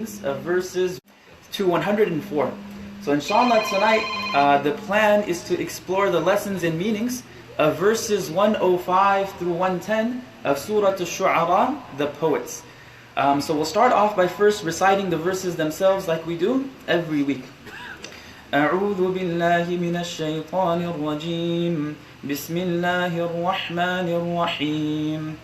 of verses to 104. So inshallah tonight the plan is to explore the lessons and meanings of verses 105 through 110 of Surah al-Shu'arā, the poets. So we'll start off by first reciting the verses themselves like we do every week. أعوذ بالله من الشيطان الرجيم بسم الله الرحمن الرحيم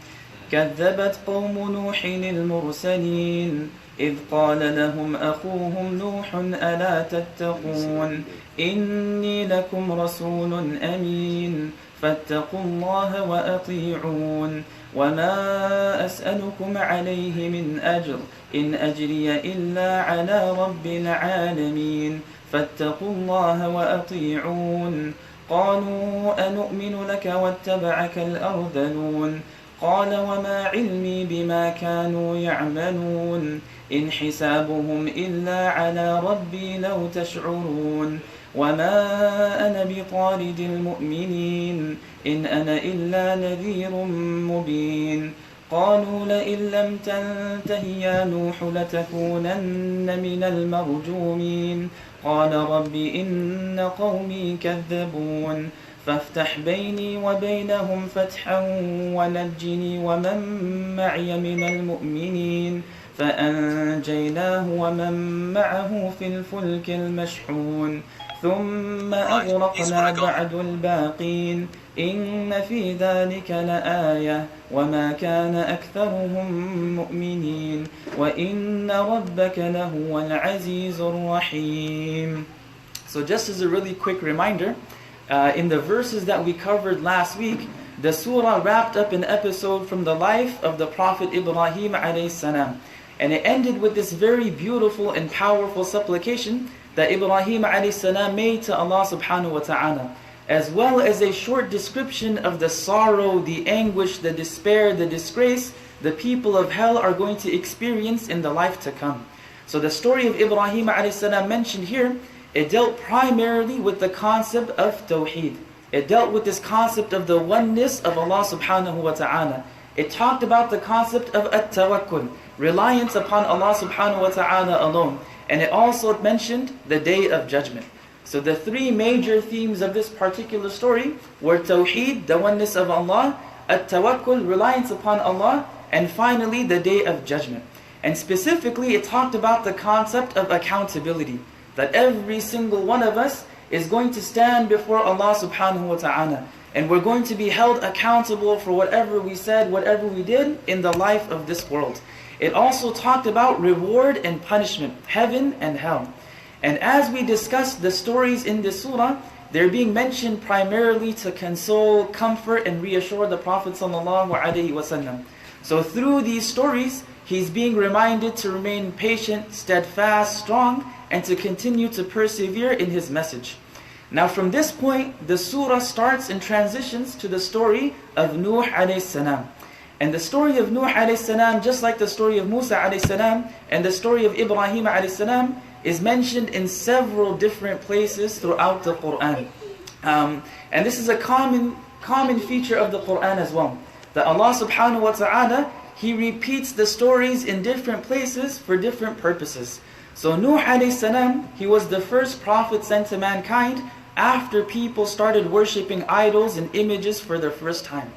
كذبت قوم نوح المرسلين إذ قال لهم أخوهم نوح ألا تتقون إني لكم رسول أمين فاتقوا الله وأطيعون وما أسألكم عليه من أجر إن أجري إلا على رب العالمين فاتقوا الله وأطيعون قالوا أنؤمن لك واتبعك الأرذلون قال وما علمي بما كانوا يعملون إن حسابهم إلا على ربي لو تشعرون وما أنا بطارد المؤمنين إن أنا إلا نذير مبين قالوا لئن لم تنته يا نوح لتكونن من المرجومين قال رب إن قومي كذبون فافتح بيني وبينهم فتحا ونجني ومن معي من المؤمنين فأنجيناه ومن معه في الفلك المشحون ثم أغرقنا بعد الباقين إن في ذلك لآية وما كان أكثرهم مؤمنين وإن ربك لهو العزيز الرحيم. So just as a really quick reminder, in the verses that we covered last week, the surah wrapped up an episode from the life of the Prophet Ibrahim alayhi salam. And it ended with this very beautiful and powerful supplication that Ibrahim alayhi salam made to Allah subhanahu wa ta'ala, as well as a short description of the sorrow, the anguish, the despair, the disgrace the people of hell are going to experience in the life to come. So the story of Ibrahim alayhi salam mentioned here, it dealt primarily with the concept of Tawheed. It dealt with this concept of the oneness of Allah subhanahu wa ta'ala. It talked about the concept of at-tawakkul, reliance upon Allah subhanahu wa ta'ala alone. And it also mentioned the Day of Judgment. So the three major themes of this particular story were Tawheed, the oneness of Allah, at-tawakkul, reliance upon Allah, and finally the Day of Judgment. And specifically it talked about the concept of accountability, that every single one of us is going to stand before Allah subhanahu wa ta'ala. And we're going to be held accountable for whatever we said, whatever we did in the life of this world. It also talked about reward and punishment, heaven and hell. And as we discussed the stories in this surah, they're being mentioned primarily to console, comfort, and reassure the Prophet ﷺ. So through these stories, he's being reminded to remain patient, steadfast, strong, and to continue to persevere in his message. Now from this point, the surah starts and transitions to the story of Nuh alayhi salam. And the story of Nuh alayhi salam, just like the story of Musa alayhi salam and the story of Ibrahim alayhi salam, is mentioned in several different places throughout the Quran. And this is a common feature of the Quran as well, that Allah subhanahu wa ta'ala, He repeats the stories in different places for different purposes. So Nuh alayhi salam, he was the first prophet sent to mankind after people started worshipping idols and images for the first time.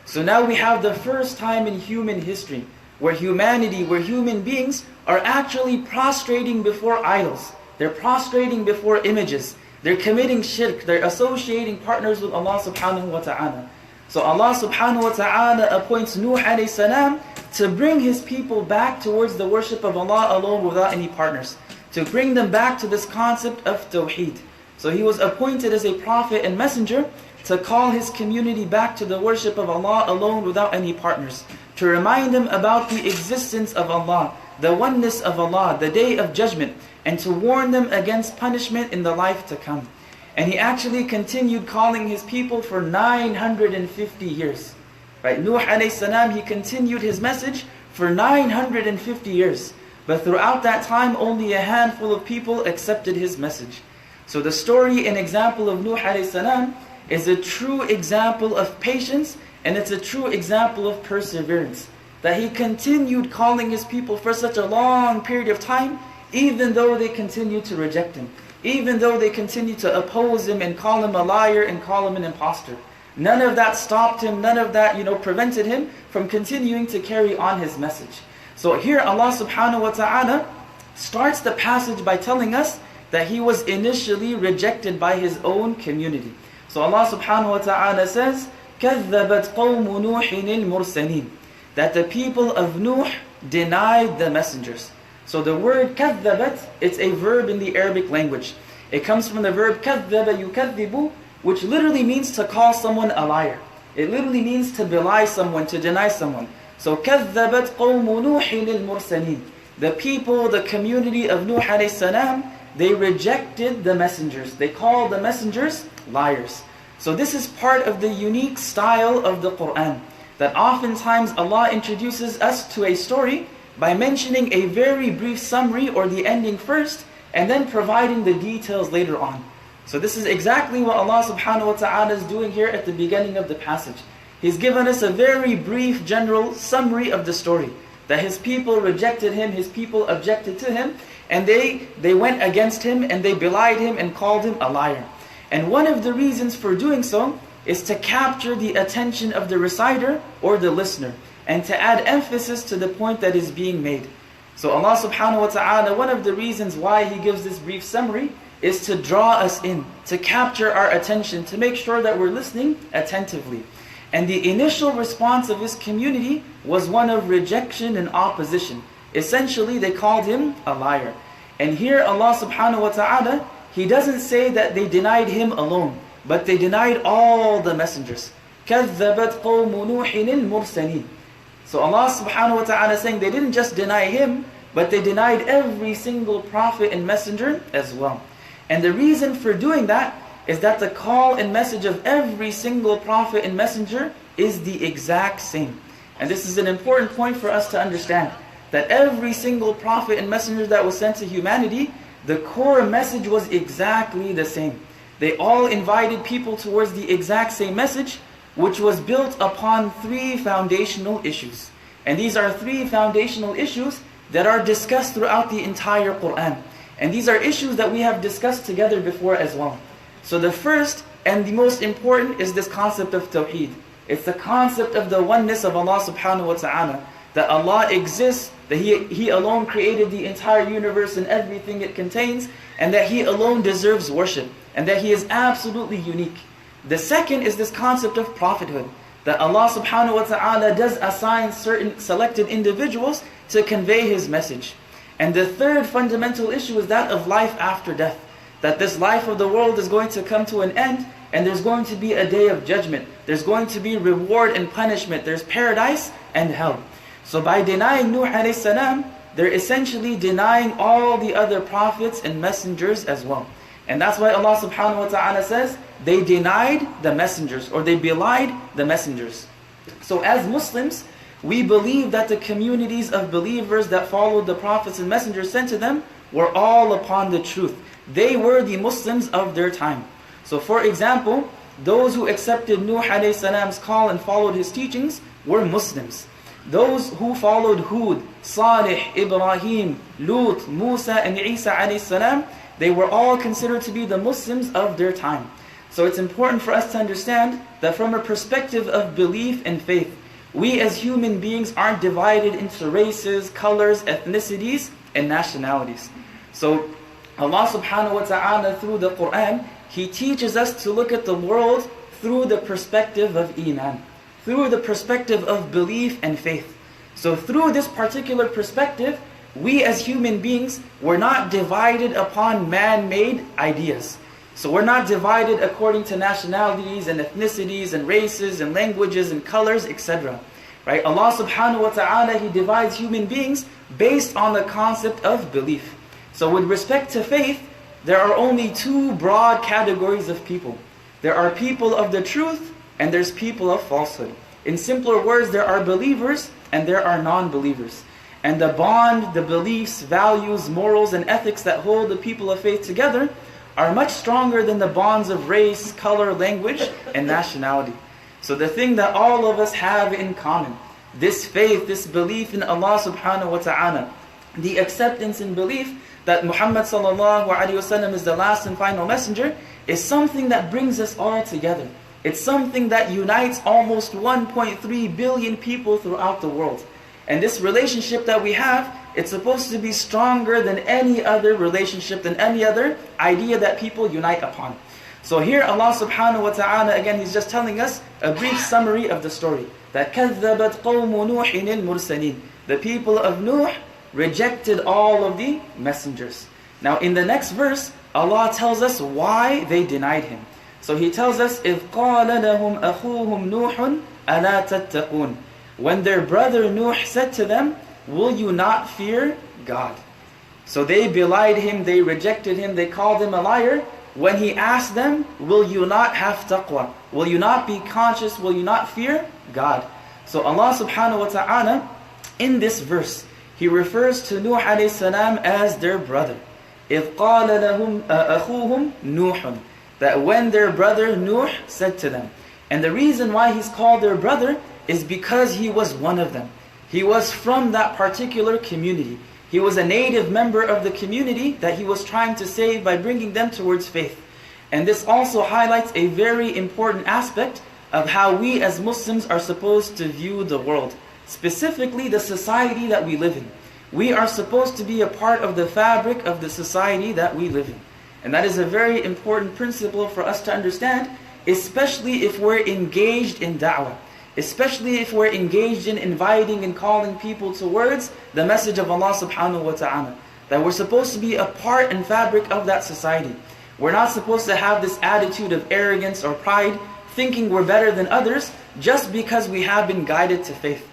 So now we have the first time in human history where humanity, where human beings are actually prostrating before idols. They're prostrating before images. They're committing shirk. They're associating partners with Allah subhanahu wa ta'ala. So Allah subhanahu wa ta'ala appoints Nuh alayhi salam to bring his people back towards the worship of Allah alone without any partners. To bring them back to this concept of Tawheed. So he was appointed as a prophet and messenger to call his community back to the worship of Allah alone without any partners. To remind them about the existence of Allah, the oneness of Allah, the Day of Judgment, and to warn them against punishment in the life to come. And he actually continued calling his people for 950 years. Right? Nuh alayhi salam, he continued his message for 950 years. But throughout that time, only a handful of people accepted his message. So the story and example of Nuh alayhi salam is a true example of patience, and it's a true example of perseverance. that he continued calling his people for such a long period of time, even though they continued to reject him, even though they continued to oppose him and call him a liar and call him an imposter. None of that stopped him, none of that, prevented him from continuing to carry on his message. So here Allah subhanahu wa ta'ala starts the passage by telling us that he was initially rejected by his own community. So Allah subhanahu wa ta'ala says, كَذَّبَتْ قَوْمُ نُوحٍ الْمُرْسَلِينَ, that the people of Nuh denied the messengers. So the word كَذَّبَتْ, it's a verb in the Arabic language. It comes from the verb كَذَّبَ يُكَذِّبُ, which literally means to call someone a liar. It literally means to belie someone, to deny someone. So كَذَّبَتْ قَوْمُ نُوحٍ الْمُرْسَلِينَ, the people, the community of Nuh alayhi salam, they rejected the messengers. They called the messengers liars. So this is part of the unique style of the Qur'an, that oftentimes Allah introduces us to a story by mentioning a very brief summary or the ending first, and then providing the details later on. So this is exactly what Allah subhanahu wa ta'ala is doing here at the beginning of the passage. He's given us a very brief general summary of the story, that his people rejected him, his people objected to him, and they went against him and they belied him and called him a liar. And one of the reasons for doing so is to capture the attention of the reciter or the listener, and to add emphasis to the point that is being made. So Allah subhanahu wa ta'ala, one of the reasons why He gives this brief summary is to draw us in, to capture our attention, to make sure that we're listening attentively. And the initial response of His community was one of rejection and opposition. Essentially, they called him a liar. And here Allah subhanahu wa ta'ala, He doesn't say that they denied him alone, but they denied all the messengers. كَذَّبَتْ قَوْمُ نُوحٍ الْمُرْسَلِينَ. So Allah subhanahu wa ta'ala is saying they didn't just deny him, but they denied every single prophet and messenger as well. And the reason for doing that is that the call and message of every single prophet and messenger is the exact same. And this is an important point for us to understand, that every single prophet and messenger that was sent to humanity, the core message was exactly the same. They all invited people towards the exact same message, which was built upon three foundational issues. And these are three foundational issues that are discussed throughout the entire Qur'an. And these are issues that we have discussed together before as well. So the first and the most important is this concept of Tawheed. It's the concept of the oneness of Allah subhanahu wa ta'ala. That Allah exists, that He alone created the entire universe and everything it contains, and that He alone deserves worship, and that He is absolutely unique. The second is this concept of prophethood, that Allah subhanahu wa ta'ala does assign certain selected individuals to convey His message. And the third fundamental issue is that of life after death, that this life of the world is going to come to an end, and there's going to be a day of judgment. There's going to be reward and punishment. There's paradise and hell. So by denying Nuh alayhi salam, they're essentially denying all the other prophets and messengers as well. And that's why Allah subhanahu wa ta'ala says, they denied the messengers, or they belied the messengers. So as Muslims, we believe that the communities of believers that followed the prophets and messengers sent to them were all upon the truth. They were the Muslims of their time. So for example, those who accepted Nuh alayhi salam's call and followed his teachings were Muslims. Those who followed Hud, Salih, Ibrahim, Lut, Musa, and Isa alayhi salam, they were all considered to be the Muslims of their time. So it's important for us to understand that from a perspective of belief and faith, we as human beings aren't divided into races, colors, ethnicities, and nationalities. So Allah subhanahu wa ta'ala, through the Qur'an, He teaches us to look at the world through the perspective of Iman, through the perspective of belief and faith. So through this particular perspective, we as human beings, we're not divided upon man-made ideas. So we're not divided according to nationalities and ethnicities and races and languages and colors, etc. Right? Allah subhanahu wa ta'ala, He divides human beings based on the concept of belief. So with respect to faith, there are only two broad categories of people. There are people of the truth and there's people of falsehood. In simpler words, there are believers and there are non-believers. And the bond, the beliefs, values, morals, and ethics that hold the people of faith together are much stronger than the bonds of race, color, language, and nationality. So the thing that all of us have in common, this faith, this belief in Allah subhanahu wa ta'ala, the acceptance and belief that Muhammad sallallahu alaihi wasallam is the last and final messenger, is something that brings us all together. It's something that unites almost 1.3 billion people throughout the world. And this relationship that we have, it's supposed to be stronger than any other relationship, than any other idea that people unite upon. So here Allah subhanahu wa ta'ala, again, He's just telling us a brief summary of the story. That كَذَّبَتْ قَوْمُ نُوحٍ الْمُرْسَلِينَ. The people of Nuh rejected all of the messengers. Now in the next verse, Allah tells us why they denied Him. So He tells us, إِذْ قَالَ لَهُمْ أَخُوهُمْ نُوحٌ أَلَا تَتَّقُونَ. When their brother Nuh said to them, will you not fear God? So they belied Him, they rejected Him, they called Him a liar. When He asked them, will you not have taqwa? Will you not be conscious? Will you not fear God? So Allah subhanahu wa ta'ala, in this verse, He refers to Nuh alayhi salam as their brother. إِذْ قَالَ لَهُمْ أَخُوهُمْ نُوحٌ. That when their brother Nuh said to them. And the reason why he's called their brother is because he was one of them. He was from that particular community. He was a native member of the community that he was trying to save by bringing them towards faith. And this also highlights a very important aspect of how we as Muslims are supposed to view the world. Specifically the society that we live in. We are supposed to be a part of the fabric of the society that we live in. And that is a very important principle for us to understand, especially if we're engaged in da'wah. Especially if we're engaged in inviting and calling people towards the message of Allah subhanahu wa ta'ala. That we're supposed to be a part and fabric of that society. We're not supposed to have this attitude of arrogance or pride, thinking we're better than others, just because we have been guided to faith.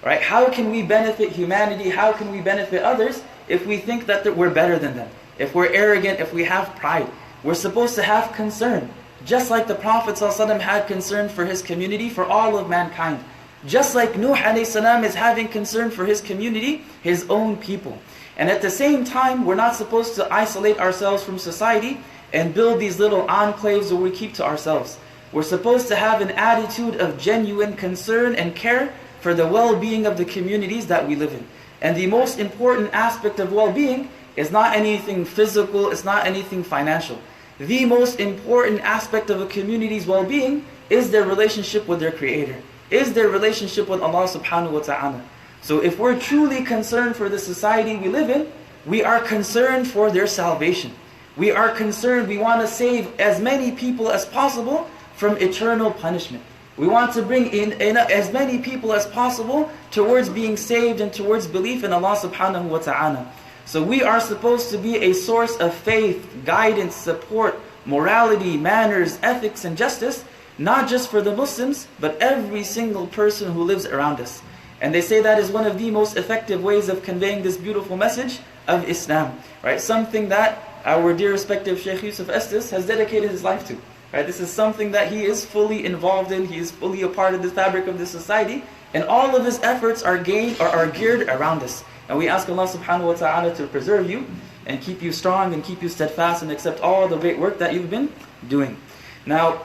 Right? How can we benefit humanity? How can we benefit others if we think that we're better than them? If we're arrogant, if we have pride? We're supposed to have concern. Just like the Prophet ﷺ had concern for his community, for all of mankind. Just like Nuh alayhi salam is having concern for his community, his own people. And at the same time, we're not supposed to isolate ourselves from society and build these little enclaves where we keep to ourselves. We're supposed to have an attitude of genuine concern and care for the well-being of the communities that we live in. And the most important aspect of well-being is not anything physical, it's not anything financial. The most important aspect of a community's well-being is their relationship with their Creator, is their relationship with Allah subhanahu wa ta'ala. So if we're truly concerned for the society we live in, we are concerned for their salvation. We are concerned, we want to save as many people as possible from eternal punishment. We want to bring in as many people as possible towards being saved and towards belief in Allah subhanahu wa ta'ala. So we are supposed to be a source of faith, guidance, support, morality, manners, ethics, and justice, not just for the Muslims, but every single person who lives around us. And they say that is one of the most effective ways of conveying this beautiful message of Islam. Right? Something that our dear respective Shaykh Yusuf Estes has dedicated his life to. Right? This is something that he is fully involved in, he is fully a part of the fabric of this society, and all of his efforts are geared around us. And we ask Allah subhanahu wa ta'ala to preserve you and keep you strong and keep you steadfast and accept all the great work that you've been doing. Now,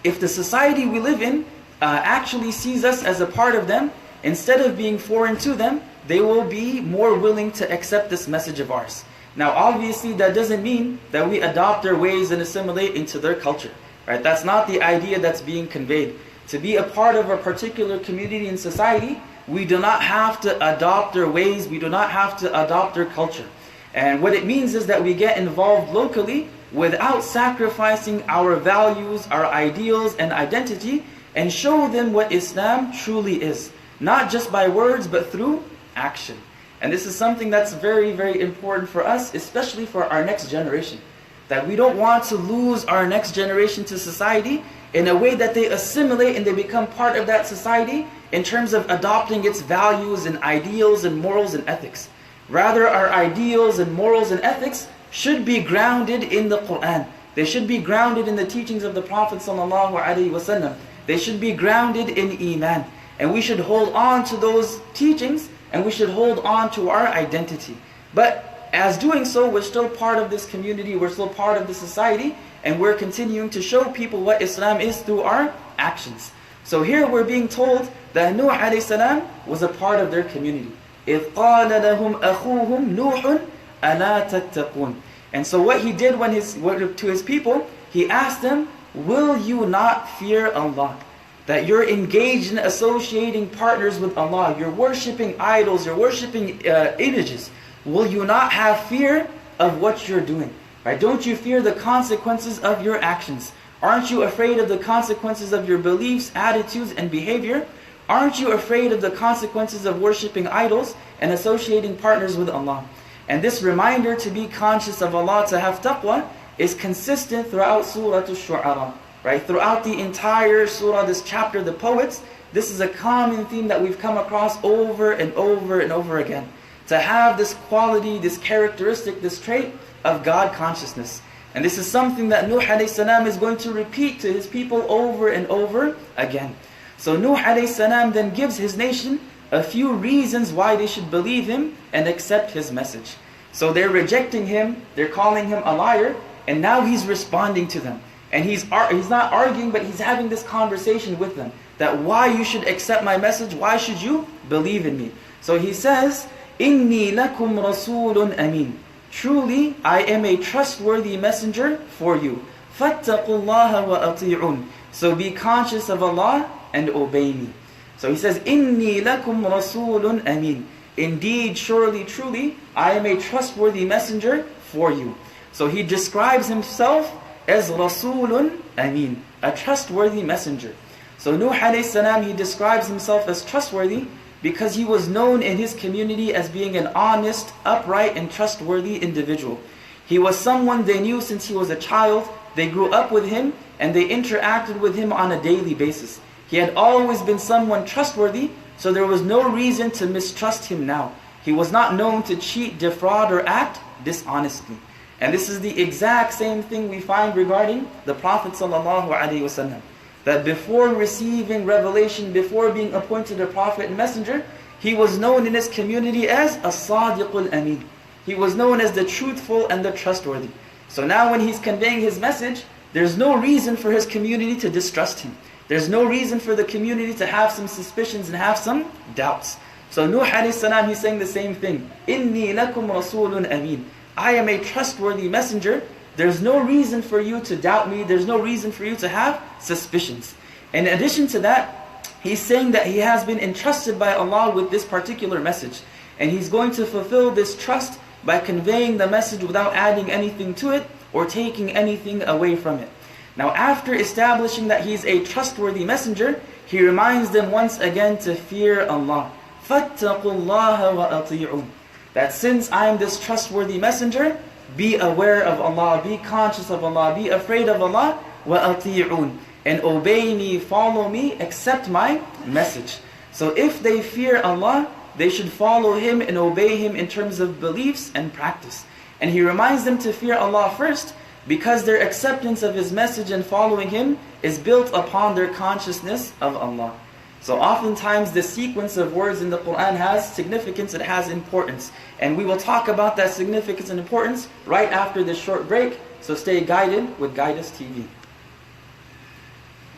if the society we live in actually sees us as a part of them, instead of being foreign to them, they will be more willing to accept this message of ours. Now obviously that doesn't mean that we adopt their ways and assimilate into their culture. Right? That's not the idea that's being conveyed. To be a part of a particular community and society, we do not have to adopt their ways, we do not have to adopt their culture. And what it means is that we get involved locally without sacrificing our values, our ideals and identity, and show them what Islam truly is. Not just by words, but through action. And this is something that's very, very important for us, especially for our next generation. That we don't want to lose our next generation to society in a way that they assimilate and they become part of that society in terms of adopting its values and ideals and morals and ethics. Rather, our ideals and morals and ethics should be grounded in the Quran. They should be grounded in the teachings of the Prophet ﷺ. They should be grounded in Iman. And we should hold on to those teachings and we should hold on to our identity. But as doing so, we're still part of this community, we're still part of the society, and we're continuing to show people what Islam is through our actions. So here we're being told that Nuh alayhi salam was a part of their community. إِذْ قَالَ لَهُمْ أَخُوهُمْ نُوحٌ أَلَا تَتَّقُونَ. And so what he did to his people, he asked them, will you not fear Allah? That you're engaged in associating partners with Allah. You're worshipping idols, you're worshipping images. Will you not have fear of what you're doing? Right? Don't you fear the consequences of your actions? Aren't you afraid of the consequences of your beliefs, attitudes, and behavior? Aren't you afraid of the consequences of worshipping idols and associating partners with Allah? And this reminder to be conscious of Allah, to have taqwa, is consistent throughout Surah al-Shu'arā. Right? Throughout the entire surah, this chapter, the poets, this is a common theme that we've come across over and over and over again. To have this quality, this characteristic, this trait of God consciousness. And this is something that Nuh alayhi salam is going to repeat to his people over and over again. So Nuh alayhi salam then gives his nation a few reasons why they should believe him and accept his message. So they're rejecting him, they're calling him a liar, and now he's responding to them. And he's not arguing, but he's having this conversation with them. That why you should accept my message, why should you believe in me? So he says, إِنِّي لَكُمْ رَسُولٌ أَمِينٌ. Truly, I am a trustworthy messenger for you. فَاتَّقُوا اللَّهَ وَأَطِيعُونَ. So be conscious of Allah and obey me. So he says, إِنِّي لَكُمْ رَسُولٌ أَمِينٌ. Indeed, surely, truly, I am a trustworthy messenger for you. So he describes himself as Rasulun Ameen, a trustworthy messenger. So Nuh alayhi salam, he describes himself as trustworthy because he was known in his community as being an honest, upright, and trustworthy individual. He was someone they knew since he was a child. They grew up with him and they interacted with him on a daily basis. He had always been someone trustworthy, so there was no reason to mistrust him now. He was not known to cheat, defraud, or act dishonestly. And this is the exact same thing we find regarding the Prophet ﷺ. That before receiving revelation, before being appointed a prophet and messenger, he was known in his community as as-Sadiqul Ameen. He was known as the truthful and the trustworthy. So now when he's conveying his message, there's no reason for his community to distrust him. There's no reason for the community to have some suspicions and have some doubts. So Nuh alayhi salam, he's saying the same thing. إِنِّي لَكُمْ رَسُولٌ أَمِينٌ. I am a trustworthy messenger. There's no reason for you to doubt me. There's no reason for you to have suspicions. In addition to that, he's saying that he has been entrusted by Allah with this particular message. And he's going to fulfill this trust by conveying the message without adding anything to it or taking anything away from it. Now after establishing that he's a trustworthy messenger, he reminds them once again to fear Allah. فَاتَّقُوا اللَّهَ وَأَطِيعُونَ. That since I am this trustworthy messenger, be aware of Allah, be conscious of Allah, be afraid of Allah, وَأَطِيعُونَ. And obey me, follow me, accept my message. So if they fear Allah, they should follow Him and obey Him in terms of beliefs and practice. And He reminds them to fear Allah first, because their acceptance of His message and following Him is built upon their consciousness of Allah. So oftentimes the sequence of words in the Quran has significance, it has importance. And we will talk about that significance and importance right after this short break. So stay guided with Guidus TV.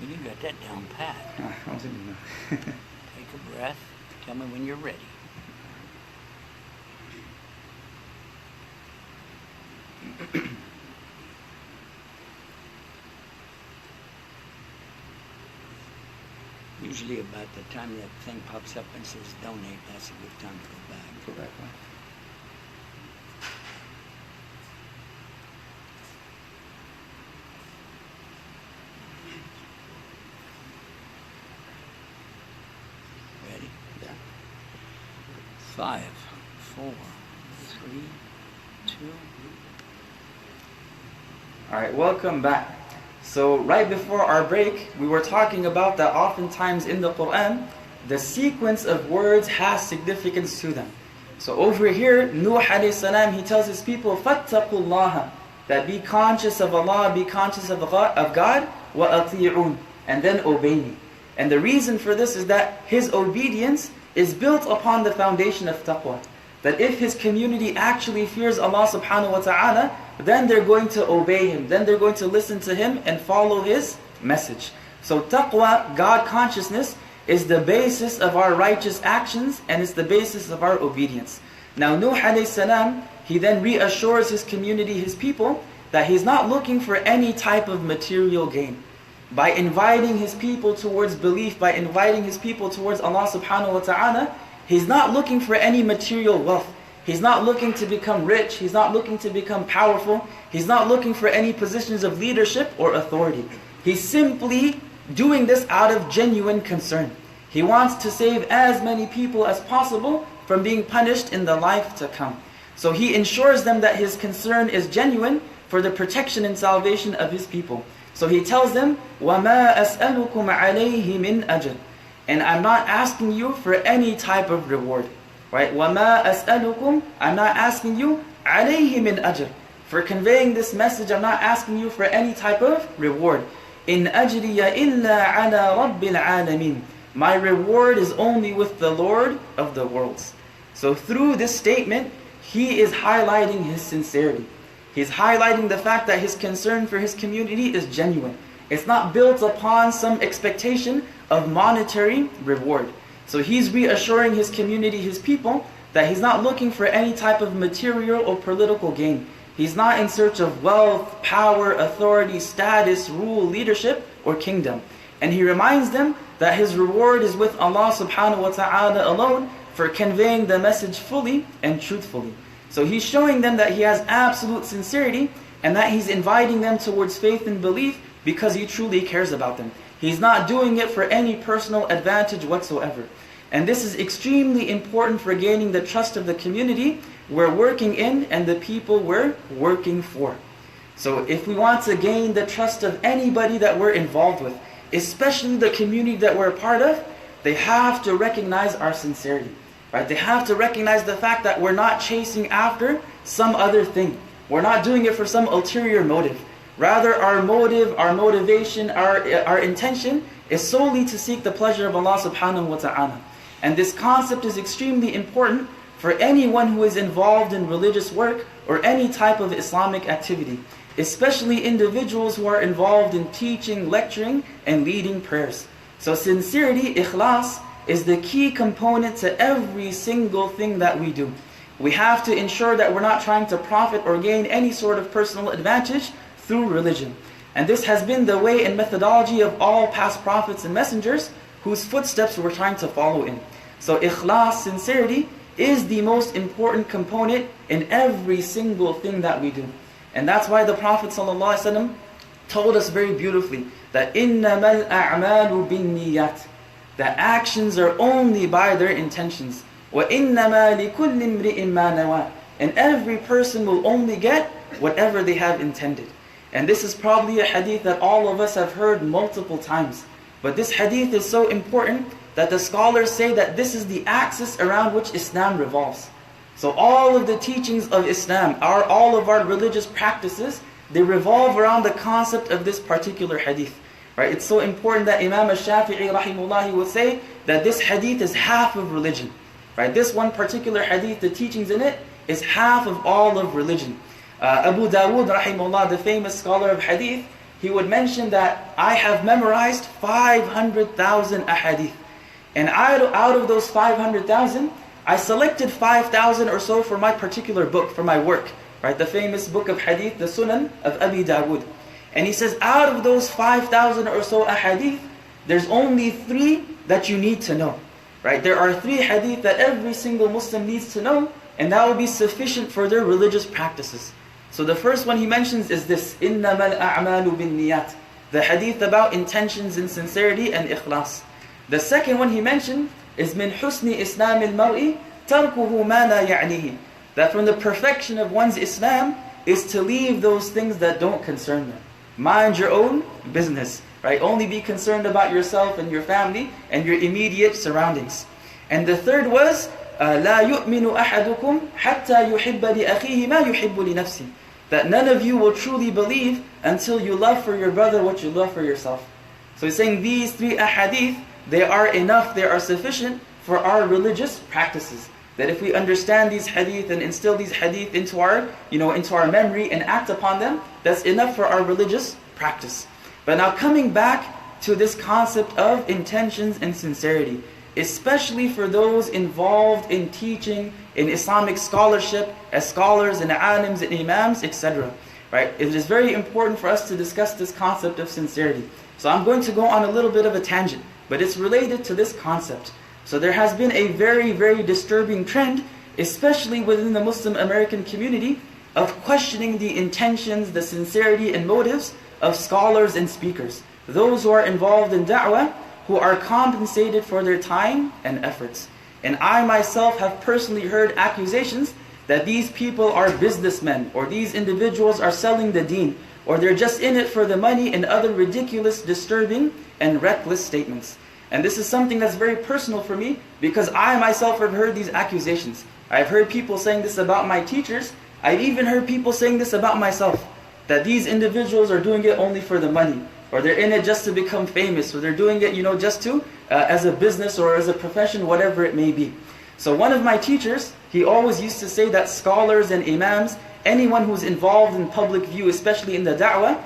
You got that down pat. Take a breath. Tell me when you're ready. Usually about the time that thing pops up and says donate, that's a good time to go back. Go back, right? Ready? Yeah. 5, 4, 3, 2. Alright, welcome back. So right before our break, we were talking about that oftentimes in the Quran, the sequence of words has significance to them. So over here, Nuh alayhi salam, he tells his people, فَاتَّقُوا اللَّهَ, that be conscious of Allah, be conscious of God, وَأَطِيعُونَ, and then obey me. And the reason for this is that his obedience is built upon the foundation of taqwa. That if his community actually fears Allah subhanahu wa ta'ala, then they're going to obey Him, then they're going to listen to Him and follow His message. So taqwa, God consciousness, is the basis of our righteous actions and it's the basis of our obedience. Now Nuh alayhi salam, he then reassures his community, his people, that he's not looking for any type of material gain. By inviting his people towards belief, by inviting his people towards Allah subhanahu wa ta'ala, he's not looking for any material wealth. He's not looking to become rich. He's not looking to become powerful. He's not looking for any positions of leadership or authority. He's simply doing this out of genuine concern. He wants to save as many people as possible from being punished in the life to come. So he ensures them that his concern is genuine for the protection and salvation of his people. So he tells them, وَمَا أَسْأَلُكُمْ عَلَيْهِ مِنْ أَجْرٍ. And I'm not asking you for any type of reward. Right? وَمَا أَسْأَلُكُمْ, I'm not asking you عَلَيْهِ مِنْ أَجْرٍ. For conveying this message, I'm not asking you for any type of reward. إِنْ أَجْرِيَ إِلَّا عَلَى رَبِّ الْعَالَمِينَ. My reward is only with the Lord of the worlds. So through this statement, he is highlighting his sincerity. He's highlighting the fact that his concern for his community is genuine. It's not built upon some expectation of monetary reward. So he's reassuring his community, his people, that he's not looking for any type of material or political gain. He's not in search of wealth, power, authority, status, rule, leadership, or kingdom. And he reminds them that his reward is with Allah subhanahu wa ta'ala alone for conveying the message fully and truthfully. So he's showing them that he has absolute sincerity and that he's inviting them towards faith and belief because he truly cares about them. He's not doing it for any personal advantage whatsoever. And this is extremely important for gaining the trust of the community we're working in and the people we're working for. So if we want to gain the trust of anybody that we're involved with, especially the community that we're a part of, they have to recognize our sincerity. Right? They have to recognize the fact that we're not chasing after some other thing. We're not doing it for some ulterior motive. Rather, our motive, our motivation, our intention is solely to seek the pleasure of Allah subhanahu wa ta'ala. And this concept is extremely important for anyone who is involved in religious work or any type of Islamic activity, especially individuals who are involved in teaching, lecturing, and leading prayers. So sincerity, ikhlas, is the key component to every single thing that we do. We have to ensure that we're not trying to profit or gain any sort of personal advantage through religion. And this has been the way and methodology of all past prophets and messengers whose footsteps we're trying to follow in. So ikhlas, sincerity, is the most important component in every single thing that we do. And that's why the Prophet ﷺ told us very beautifully that إِنَّمَا الْأَعْمَالُ بِالنِّيَّاتِ, that actions are only by their intentions. وَإِنَّمَا لِكُلِّ امْرِئٍ مَّا نَوَىٰ, and every person will only get whatever they have intended. And this is probably a hadith that all of us have heard multiple times. But this hadith is so important that the scholars say that this is the axis around which Islam revolves. So all of the teachings of Islam, all of our religious practices, they revolve around the concept of this particular hadith. Right? It's so important that Imam al-Shafi'i rahimahullah would say that this hadith is half of religion. Right? This one particular hadith, the teachings in it, is half of all of religion. Abu Dawood rahimahullah, the famous scholar of hadith, he would mention that I have memorized 500,000 ahadith. And out of those 500,000, I selected 5,000 or so for my particular book, for my work. Right? The famous book of hadith, the Sunan of Abi Dawood. And he says, out of those 5,000 or so ahadith, there's only 3 that you need to know. Right? There are 3 hadith that every single Muslim needs to know, and that will be sufficient for their religious practices. So the first one he mentions is this, إِنَّمَا الْأَعْمَالُ بِالنِّيَّاتِ, the hadith about intentions and sincerity and ikhlas. The second one he mentioned is مِنْ حُسْنِ إِسْلَامِ الْمَرْءِ تَرْكُهُ مَا لَا يَعْنِيهِ, that from the perfection of one's Islam is to leave those things that don't concern them. Mind your own business, right? Only be concerned about yourself and your family and your immediate surroundings. And the third was لا يؤمن أحدكم حتى يحب لأخيه ما يحب لنفسه, that none of you will truly believe until you love for your brother what you love for yourself. So he's saying these 3 ahadith, they are enough, they are sufficient for our religious practices. That if we understand these hadith and instill these hadith into our memory and act upon them, that's enough for our religious practice. But now coming back to this concept of intentions and sincerity, especially for those involved in teaching, in Islamic scholarship, as scholars and alims and imams, etc. Right? It is very important for us to discuss this concept of sincerity. So I'm going to go on a little bit of a tangent, but it's related to this concept. So there has been a very, very disturbing trend, especially within the Muslim American community, of questioning the intentions, the sincerity and motives of scholars and speakers. Those who are involved in da'wah, who are compensated for their time and efforts. And I myself have personally heard accusations that these people are businessmen, or these individuals are selling the deen, or they're just in it for the money, and other ridiculous, disturbing, and reckless statements. And this is something that's very personal for me, because I myself have heard these accusations. I've heard people saying this about my teachers. I've even heard people saying this about myself, that these individuals are doing it only for the money, or they're in it just to become famous, or they're doing it, just to, as a business or as a profession, whatever it may be. So one of my teachers, he always used to say that scholars and imams, anyone who's involved in public view, especially in the da'wah,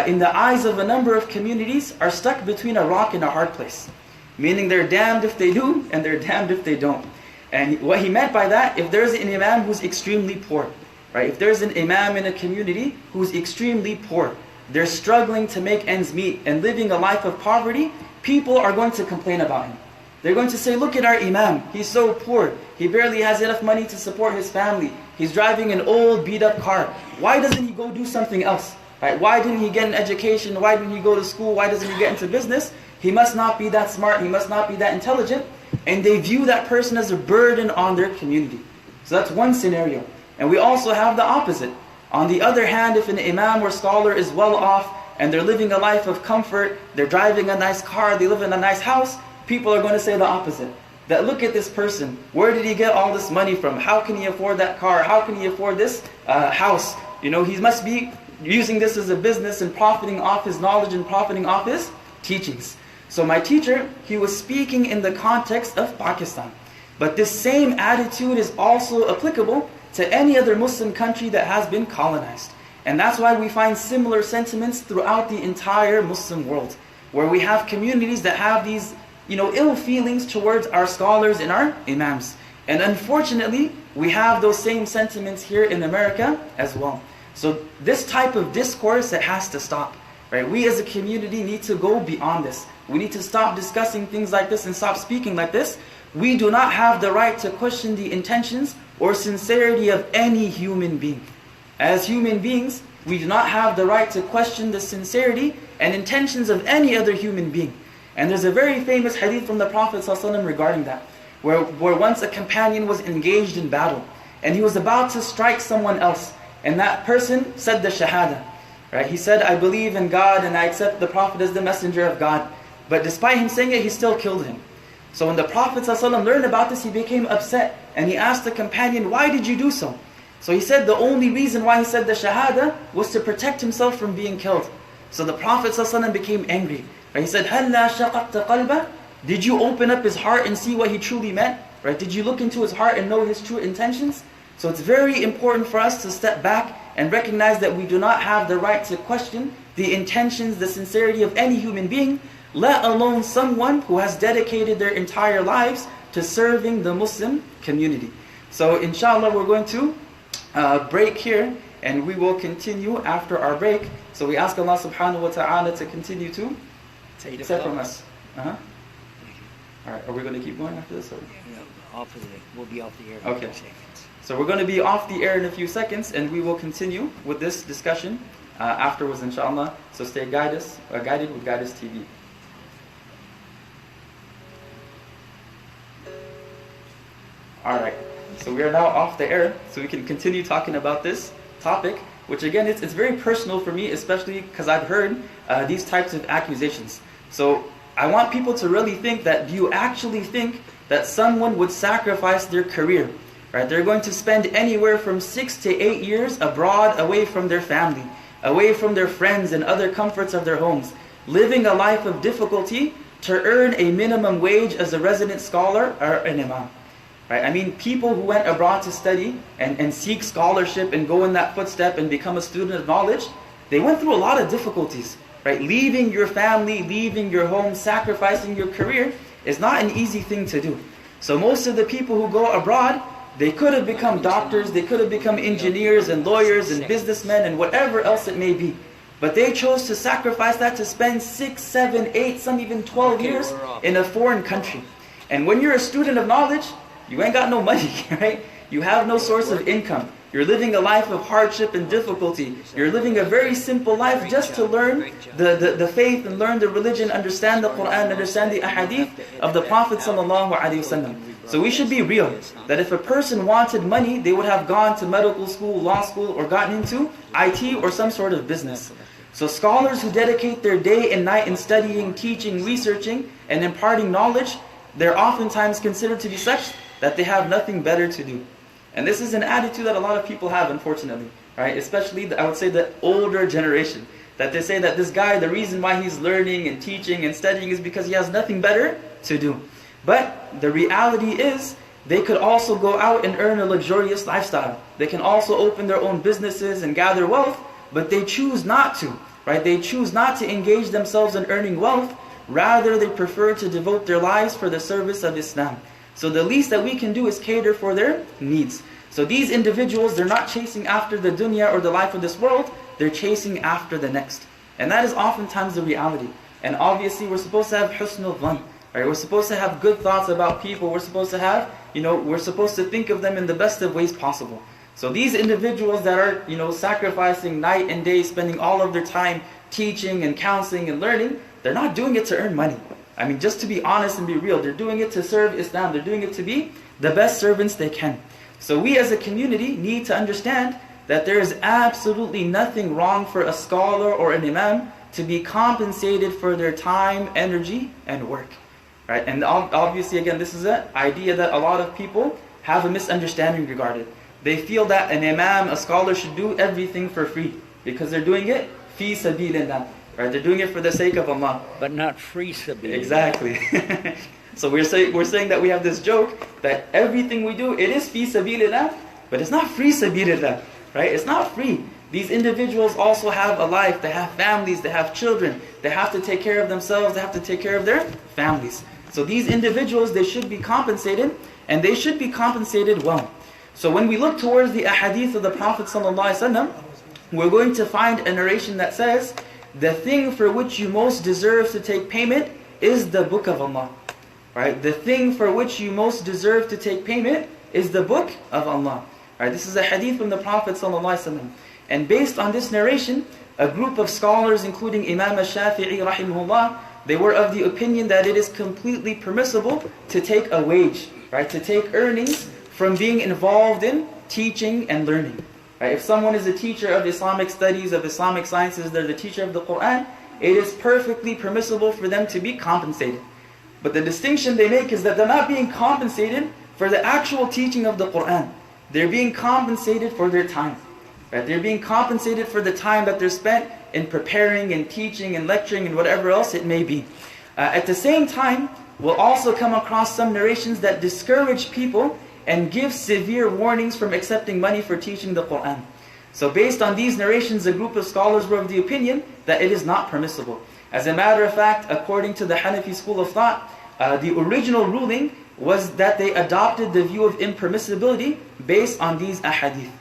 in the eyes of a number of communities, are stuck between a rock and a hard place. Meaning they're damned if they do, and they're damned if they don't. And what he meant by that, if there's an imam who's extremely poor, right? If there's an imam in a community who's extremely poor, they're struggling to make ends meet and living a life of poverty, people are going to complain about him. They're going to say, look at our imam, he's so poor. He barely has enough money to support his family. He's driving an old beat up car. Why doesn't he go do something else? Right? Why didn't he get an education? Why didn't he go to school? Why doesn't he get into business? He must not be that smart. He must not be that intelligent. And they view that person as a burden on their community. So that's one scenario. And we also have the opposite. On the other hand, if an imam or scholar is well off and they're living a life of comfort, they're driving a nice car, they live in a nice house, people are going to say the opposite. That look at this person, where did he get all this money from? How can he afford that car? How can he afford this house? He must be using this as a business and profiting off his knowledge and profiting off his teachings. So my teacher, he was speaking in the context of Pakistan. But this same attitude is also applicable to any other Muslim country that has been colonized. And that's why we find similar sentiments throughout the entire Muslim world, where we have communities that have these ill feelings towards our scholars and our imams. And unfortunately, we have those same sentiments here in America as well. So this type of discourse, it has to stop. Right? We as a community need to go beyond this. We need to stop discussing things like this and stop speaking like this. We do not have the right to question the intentions or sincerity of any human being. As human beings, we do not have the right to question the sincerity and intentions of any other human being. And there's a very famous hadith from the Prophet ﷺ regarding that, where once a companion was engaged in battle, and he was about to strike someone else, and that person said the shahada. Right? He said, I believe in God and I accept the Prophet as the messenger of God. But despite him saying it, he still killed him. So when the Prophet ﷺ learned about this, he became upset. And he asked the companion, why did you do so? So he said the only reason why he said the shahada was to protect himself from being killed. So the Prophet ﷺ became angry. Right? He said, هَلَّا شَقَقْتَ قَلْبَهُ? Did you open up his heart and see what he truly meant? Right? Did you look into his heart and know his true intentions? So it's very important for us to step back and recognize that we do not have the right to question the intentions, the sincerity of any human being, let alone someone who has dedicated their entire lives to serving the Muslim community. So inshallah we're going to break here, and we will continue after our break. So we ask Allah subhanahu wa ta'ala to continue to accept from us. Alright, are we going to keep going after this? Or? Yeah, we'll be off the air in okay. a few seconds. So we're going to be off the air in a few seconds, and we will continue with this discussion afterwards inshallah. So stay guided with Guidance TV. Alright, so we are now off the air, so we can continue talking about this topic, which again, it's very personal for me, especially because I've heard these types of accusations. So I want people to really think that, do you actually think that someone would sacrifice their career? Right? They're going to spend anywhere from 6 to 8 years abroad, away from their family, away from their friends and other comforts of their homes, living a life of difficulty to earn a minimum wage as a resident scholar or an imam. Right? I mean, people who went abroad to study and seek scholarship and go in that footstep and become a student of knowledge, they went through a lot of difficulties. right? Leaving your family, leaving your home, sacrificing your career is not an easy thing to do. So most of the people who go abroad, they could have become doctors, they could have become engineers and lawyers and businessmen and whatever else it may be. But they chose to sacrifice that to spend 6, 7, 8, some even 12 years in a foreign country. And when you're a student of knowledge, you ain't got no money, right? You have no source of income. You're living a life of hardship and difficulty. You're living a very simple life just to learn the faith and learn the religion, understand the Quran, understand the ahadith of the Prophet ﷺ. So we should be real, that if a person wanted money, they would have gone to medical school, law school, or gotten into IT or some sort of business. So scholars who dedicate their day and night in studying, teaching, researching, and imparting knowledge, they're oftentimes considered to be such that they have nothing better to do. And this is an attitude that a lot of people have, unfortunately, right? Especially, I would say, the older generation. That they say that this guy, the reason why he's learning and teaching and studying is because he has nothing better to do. But the reality is, they could also go out and earn a luxurious lifestyle. They can also open their own businesses and gather wealth, but they choose not to, right? They choose not to engage themselves in earning wealth. Rather, they prefer to devote their lives for the service of Islam. So the least that we can do is cater for their needs. So these individuals, they're not chasing after the dunya or the life of this world, they're chasing after the next. And that is oftentimes the reality. And obviously we're supposed to have husnul dhann, right? We're supposed to have good thoughts about people. We're supposed to have, we're supposed to think of them in the best of ways possible. So these individuals that are, sacrificing night and day, spending all of their time teaching and counseling and learning, they're not doing it to earn money. I mean, just to be honest and be real, they're doing it to serve Islam. They're doing it to be the best servants they can. So we as a community need to understand that there is absolutely nothing wrong for a scholar or an imam to be compensated for their time, energy, and work. Right? And obviously, again, this is an idea that a lot of people have a misunderstanding regarding. They feel that an imam, a scholar, should do everything for free because they're doing it fi sabilillah. Right? They're doing it for the sake of Allah. But not free sabilillah. Exactly. So we're saying that we have this joke that everything we do, it is fi sabilillah, but it's not free sabilillah. Right? It's not free. These individuals also have a life. They have families. They have children. They have to take care of themselves. They have to take care of their families. So these individuals, they should be compensated, and they should be compensated well. So when we look towards the ahadith of the Prophet ﷺ, we're going to find a narration that says, the thing for which you most deserve to take payment is the book of Allah. Right? The thing for which you most deserve to take payment is the book of Allah. Right? This is a hadith from the Prophet ﷺ. And based on this narration, a group of scholars, including Imam al-Shafi'i rahimahullah, they were of the opinion that it is completely permissible to take a wage, right? To take earnings from being involved in teaching and learning. Right? If someone is a teacher of Islamic studies, of Islamic sciences, they're the teacher of the Quran, it is perfectly permissible for them to be compensated. But the distinction they make is that they're not being compensated for the actual teaching of the Quran. They're being compensated for their time. Right? They're being compensated for the time that they're spent in preparing and teaching and lecturing and whatever else it may be. At the same time, we'll also come across some narrations that discourage people and give severe warnings from accepting money for teaching the Quran. So based on these narrations, a group of scholars were of the opinion that it is not permissible. As a matter of fact, according to the Hanafi school of thought, the original ruling was that they adopted the view of impermissibility based on these ahadith.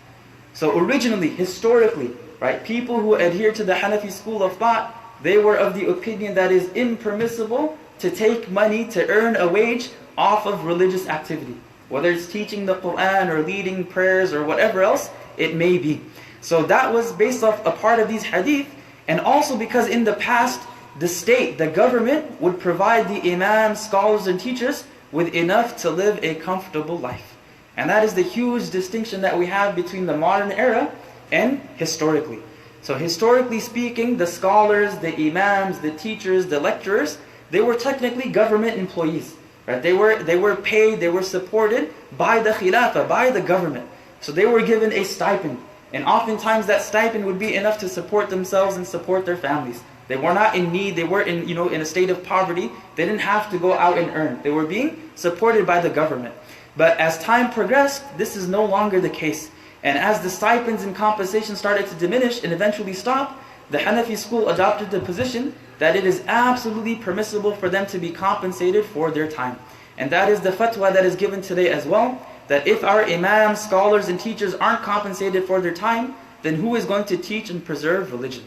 So originally, historically, right, people who adhere to the Hanafi school of thought, they were of the opinion that it is impermissible to take money to earn a wage off of religious activity. Whether it's teaching the Quran or leading prayers or whatever else it may be. So that was based off a part of these hadith, and also because in the past, the state, the government would provide the imams, scholars and teachers with enough to live a comfortable life. And that is the huge distinction that we have between the modern era and historically. So historically speaking, the scholars, the imams, the teachers, the lecturers, they were technically government employees. Right? They were paid, they were supported by the khilafah, by the government. So they were given a stipend. And oftentimes that stipend would be enough to support themselves and support their families. They were not in need, they were in a state of poverty. They didn't have to go out and earn. They were being supported by the government. But as time progressed, this is no longer the case. And as the stipends and compensation started to diminish and eventually stop, the Hanafi school adopted the position that it is absolutely permissible for them to be compensated for their time. And that is the fatwa that is given today as well, that if our imams, scholars, and teachers aren't compensated for their time, then who is going to teach and preserve religion?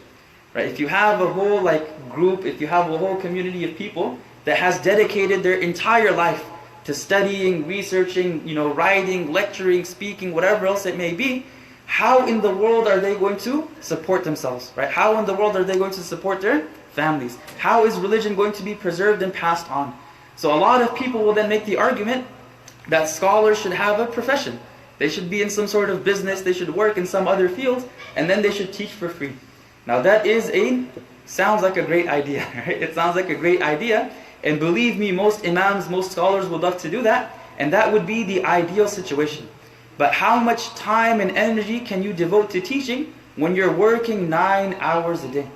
Right? If you have a whole group, if you have a whole community of people that has dedicated their entire life to studying, researching, writing, lecturing, speaking, whatever else it may be, how in the world are they going to support themselves? Right? How in the world are they going to support their families? How is religion going to be preserved and passed on? So a lot of people will then make the argument that scholars should have a profession. They should be in some sort of business, they should work in some other field, and then they should teach for free. Now that sounds like a great idea, right? It sounds like a great idea, and believe me, most imams, most scholars would love to do that, and that would be the ideal situation. But how much time and energy can you devote to teaching when you're working 9 hours a day?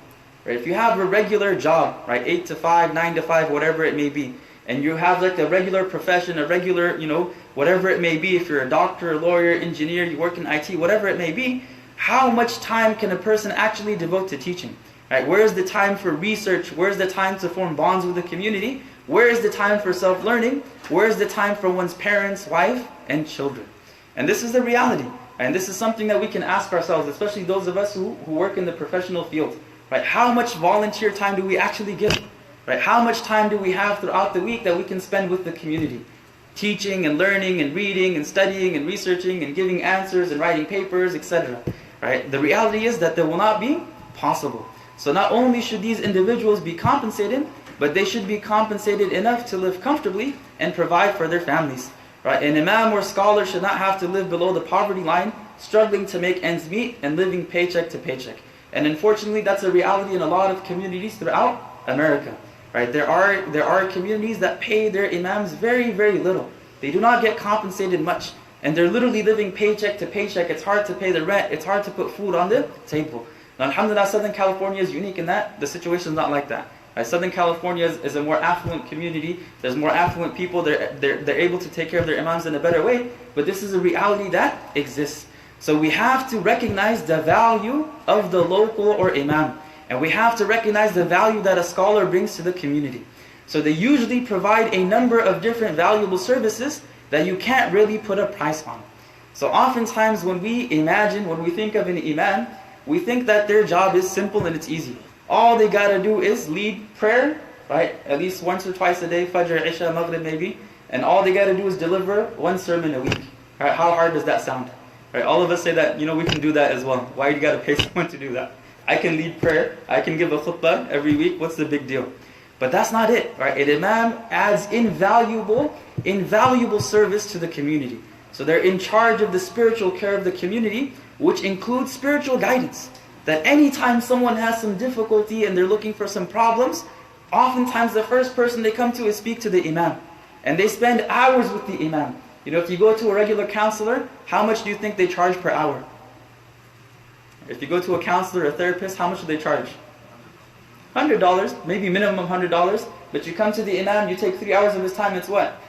Right? If you have a regular job, right, 8 to 5, 9 to 5, whatever it may be, and you have a regular profession, a regular, whatever it may be, if you're a doctor, a lawyer, engineer, you work in IT, whatever it may be, how much time can a person actually devote to teaching? Right? Where is the time for research? Where is the time to form bonds with the community? Where is the time for self-learning? Where is the time for one's parents, wife, and children? And this is the reality. And this is something that we can ask ourselves, especially those of us who work in the professional field. Right? How much volunteer time do we actually give? Right? How much time do we have throughout the week that we can spend with the community? Teaching and learning and reading and studying and researching and giving answers and writing papers, etc. Right? The reality is that will not be possible. So not only should these individuals be compensated, but they should be compensated enough to live comfortably and provide for their families. Right? An imam or scholar should not have to live below the poverty line, struggling to make ends meet and living paycheck to paycheck. And unfortunately, that's a reality in a lot of communities throughout America. Right? There are communities that pay their imams very, very little. They do not get compensated much. And they're literally living paycheck to paycheck. It's hard to pay the rent. It's hard to put food on the table. Now, alhamdulillah, Southern California is unique in that the situation is not like that. Right? Southern California is a more affluent community. There's more affluent people. They're able to take care of their imams in a better way. But this is a reality that exists. So we have to recognize the value of the local or imam. And we have to recognize the value that a scholar brings to the community. So they usually provide a number of different valuable services that you can't really put a price on. So oftentimes when we think of an imam, we think that their job is simple and it's easy. All they gotta do is lead prayer, right? At least once or twice a day, Fajr, Isha, Maghrib maybe. And all they gotta do is deliver one sermon a week. Right? How hard does that sound? Right? All of us say that, we can do that as well. Why do you gotta pay someone to do that? I can lead prayer, I can give a khutbah every week, what's the big deal? But that's not it, right? An imam adds invaluable service to the community. So they're in charge of the spiritual care of the community, which includes spiritual guidance. That anytime someone has some difficulty and they're looking for some problems, oftentimes the first person they come to is speak to the imam. And they spend hours with the imam. If you go to a regular counselor, how much do you think they charge per hour? If you go to a counselor, a therapist, how much do they charge? $100, maybe minimum $100. But you come to the imam, you take 3 hours of his time, it's what?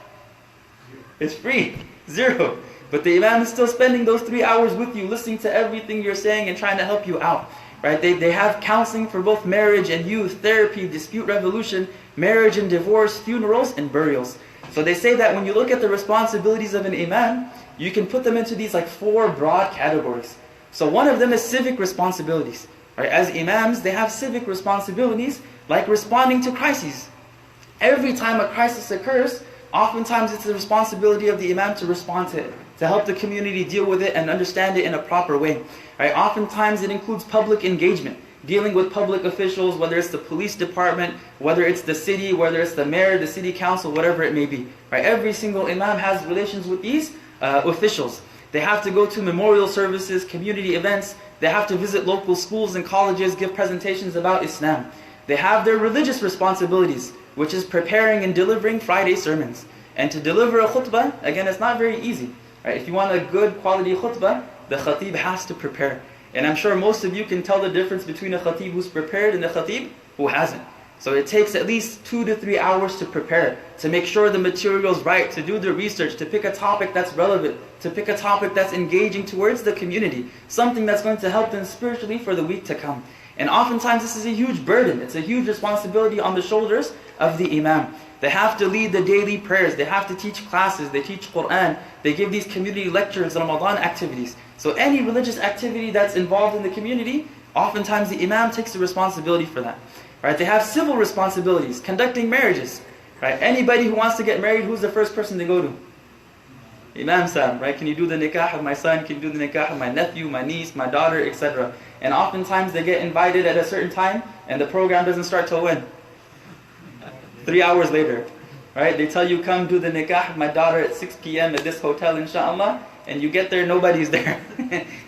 It's free, $0. But the imam is still spending those 3 hours with you, listening to everything you're saying and trying to help you out. Right? They have counseling for both marriage and youth, therapy, dispute resolution, marriage and divorce, funerals and burials. So they say that when you look at the responsibilities of an imam, you can put them into these 4 broad categories. So one of them is civic responsibilities. Right? As imams, they have civic responsibilities like responding to crises. Every time a crisis occurs, oftentimes it's the responsibility of the imam to respond to it, to help the community deal with it and understand it in a proper way. Right? Oftentimes it includes public engagement, dealing with public officials, whether it's the police department, whether it's the city, whether it's the mayor, the city council, whatever it may be. Right? Every single imam has relations with these officials. They have to go to memorial services, community events. They have to visit local schools and colleges, give presentations about Islam. They have their religious responsibilities, which is preparing and delivering Friday sermons. And to deliver a khutbah, again, it's not very easy. Right? If you want a good quality khutbah, the khatib has to prepare. And I'm sure most of you can tell the difference between a khatib who's prepared and a khatib who hasn't. So it takes at least 2 to 3 hours to prepare, to make sure the material is right, to do the research, to pick a topic that's relevant, to pick a topic that's engaging towards the community, something that's going to help them spiritually for the week to come. And oftentimes this is a huge burden. It's a huge responsibility on the shoulders of the imam. They have to lead the daily prayers. They have to teach classes. They teach Quran. They give these community lectures, Ramadan activities. So any religious activity that's involved in the community, oftentimes the imam takes the responsibility for that. Right? They have civil responsibilities, conducting marriages. Right? Anybody who wants to get married, who's the first person to go to? Imam Sam, right? Can you do the nikah of my son? Can you do the nikah of my nephew, my niece, my daughter, etc.? And oftentimes they get invited at a certain time, and the program doesn't start till when? 3 hours later. Right? They tell you, come do the nikah of my daughter at 6 p.m. at this hotel, inshallah, and you get there, nobody's there.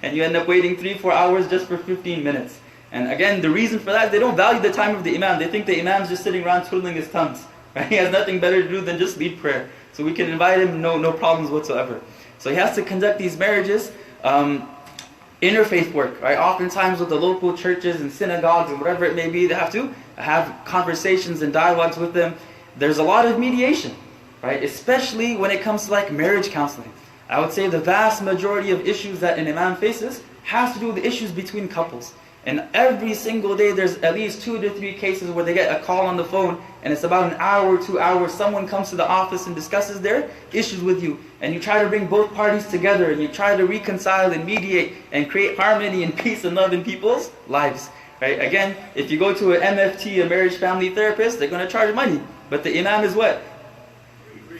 And you end up waiting 3-4 hours just for 15 minutes. And again, the reason for that, they don't value the time of the imam. They think the imam's just sitting around twiddling his thumbs. Right? He has nothing better to do than just lead prayer. So we can invite him, no problems whatsoever. So he has to conduct these marriages, interfaith work, right? Oftentimes with the local churches and synagogues and whatever it may be, they have to have conversations and dialogues with them. There's a lot of mediation, right? Especially when it comes to like marriage counseling. I would say the vast majority of issues that an imam faces has to do with the issues between couples. And every single day there's at least 2 to 3 cases where they get a call on the phone and it's about an hour, 2 hours, someone comes to the office and discusses their issues with you, and you try to bring both parties together and you try to reconcile and mediate and create harmony and peace and love in people's lives. Right? Again, if you go to an MFT, a marriage family therapist, they're going to charge money. But the imam is what?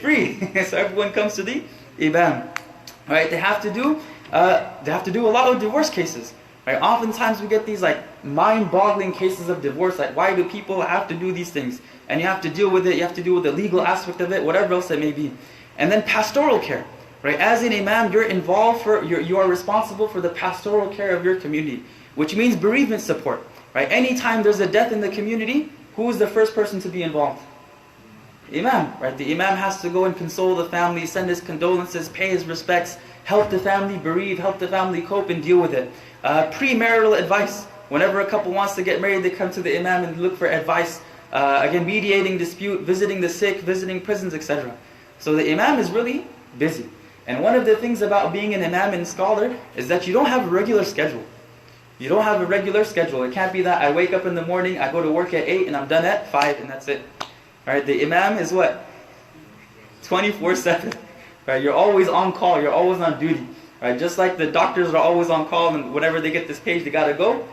Free. So everyone comes to the imam. Right? They have to do a lot of divorce cases. Right? Oftentimes we get these like mind-boggling cases of divorce. Like, why do people have to do these things? And you have to deal with it. You have to deal with the legal aspect of it, whatever else it may be. And then pastoral care. Right? As an imam, you're involved you are responsible for the pastoral care of your community, which means bereavement support. Right? Anytime there's a death in the community, who is the first person to be involved? Imam. Right? The imam has to go and console the family, send his condolences, pay his respects, help the family bereave, help the family cope and deal with it. Premarital advice. Whenever a couple wants to get married, they come to the imam and look for advice. Again, mediating dispute, visiting the sick, visiting prisons, etc. So the imam is really busy. And one of the things about being an imam and scholar is that you don't have a regular schedule. You don't have a regular schedule. It can't be that I wake up in the morning, I go to work at 8 and I'm done at 5 and that's it. Right? The imam is what? 24/7. Right? You're always on call, you're always on duty. Right? Just like the doctors are always on call and whenever they get this page, they gotta go.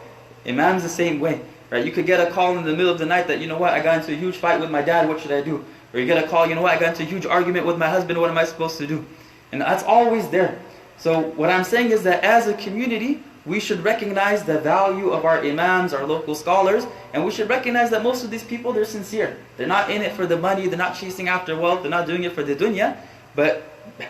Imam's the same way. Right? You could get a call in the middle of the night that, you know what, I got into a huge fight with my dad, what should I do? Or you get a call, you know what, I got into a huge argument with my husband, what am I supposed to do? And that's always there. So what I'm saying is that as a community, we should recognize the value of our imams, our local scholars, and we should recognize that most of these people, they're sincere. They're not in it for the money, they're not chasing after wealth, they're not doing it for the dunya. But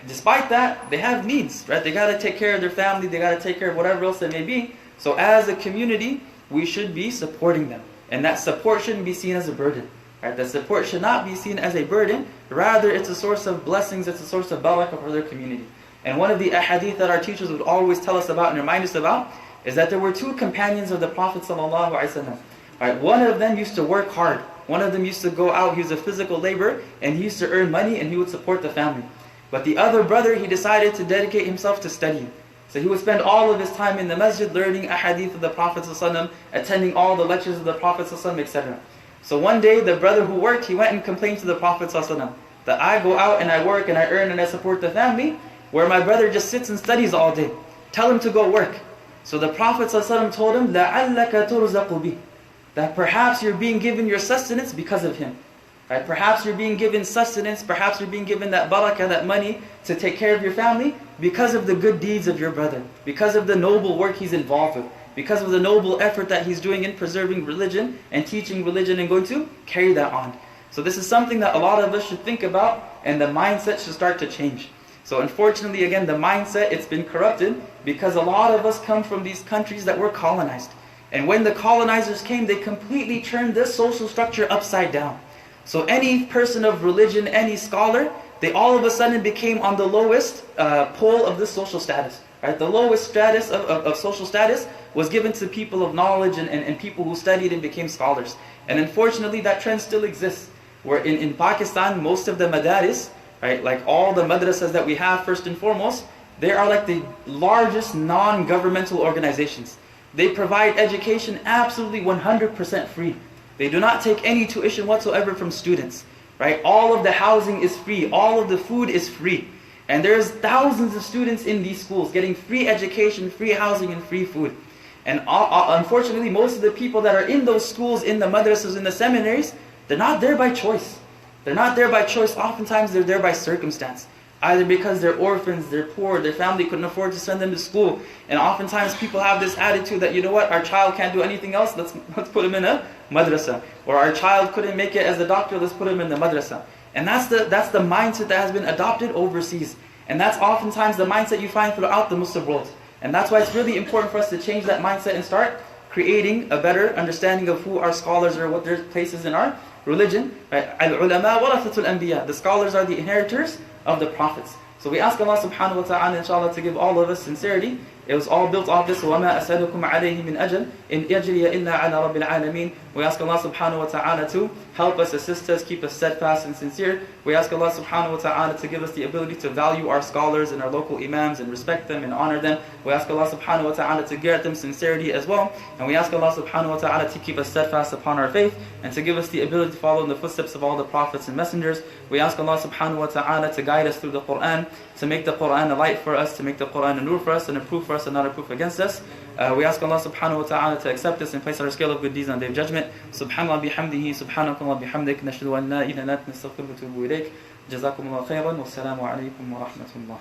despite that, they have needs, right? They got to take care of their family, they got to take care of whatever else it may be. So as a community, we should be supporting them. And that support shouldn't be seen as a burden. Right? That support should not be seen as a burden. Rather, it's a source of blessings, it's a source of barakah for their community. And one of the ahadith that our teachers would always tell us about and remind us about is that there were 2 companions of the Prophet ﷺ. Right? One of them used to work hard. One of them used to go out, he was a physical laborer, and he used to earn money and he would support the family. But the other brother, he decided to dedicate himself to studying. So he would spend all of his time in the masjid learning ahadith of the Prophet ﷺ, attending all the lectures of the Prophet ﷺ, etc. So one day, the brother who worked, he went and complained to the Prophet ﷺ that I go out and I work and I earn and I support the family, where my brother just sits and studies all day. Tell him to go work. So the Prophet ﷺ told him, لَعَلَّكَ تُرْزَقُ بِهِ, that perhaps you're being given your sustenance because of him. Right? Perhaps you're being given sustenance, perhaps you're being given that barakah, that money to take care of your family because of the good deeds of your brother, because of the noble work he's involved with, because of the noble effort that he's doing in preserving religion and teaching religion and going to carry that on. So this is something that a lot of us should think about, and the mindset should start to change. So unfortunately, again, the mindset, it's been corrupted because a lot of us come from these countries that were colonized. And when the colonizers came, they completely turned this social structure upside down. So any person of religion, any scholar, they all of a sudden became on the lowest pole of this social status. Right? The lowest status of social status was given to people of knowledge and people who studied and became scholars. And unfortunately, that trend still exists. Where in Pakistan, most of the madaris, right, like all the madrasas that we have, first and foremost, they are like the largest non-governmental organizations. They provide education absolutely 100% free. They do not take any tuition whatsoever from students. Right? All of the housing is free. All of the food is free. And there's thousands of students in these schools getting free education, free housing, and free food. And unfortunately, most of the people that are in those schools, in the madrasas, in the seminaries, they're not there by choice. They're not there by choice. Oftentimes, they're there by circumstance. Either because they're orphans, they're poor, their family couldn't afford to send them to school. And oftentimes, people have this attitude that, you know what, our child can't do anything else, let's put him in a madrasa. Or our child couldn't make it as a doctor, let's put him in the madrasa. And that's the mindset that has been adopted overseas. And that's oftentimes the mindset you find throughout the Muslim world. And that's why it's really important for us to change that mindset and start creating a better understanding of who our scholars are, what their places in our religion. Right? Al-ulama warathatul anbiya. The scholars are the inheritors of the prophets. So we ask Allah subhanahu wa ta'ala, inshallah, to give all of us sincerity. It was all built off this. وَمَا أَسْأَلُكُمْ عَلَيْهِ مِنْ أَجْرٍ إِنْ أَجْرِيَ إِلَّا عَلَى رَبِّ الْعَالَمِينَ. We ask Allah subhanahu wa ta'ala to help us, assist us, keep us steadfast and sincere. We ask Allah subhanahu wa ta'ala to give us the ability to value our scholars and our local imams and respect them and honor them. We ask Allah subhanahu wa ta'ala to grant them sincerity as well. And we ask Allah subhanahu wa ta'ala to keep us steadfast upon our faith and to give us the ability to follow in the footsteps of all the prophets and messengers. We ask Allah subhanahu wa ta'ala to guide us through the Qur'an, to make the Qur'an a light for us, to make the Qur'an a nur for us, and a proof for us and not a proof against us. We ask Allah subhanahu wa ta'ala to accept us and place our scale of good deeds on Day of Judgment. Subhanallah bihamdihi, subhanakallah bihamdik, nashhadu an la ilaha illa anta, nastaghfiruka wa natubu ilayk. Jazakumullah khairan, wassalamu alaykum wa rahmatullah.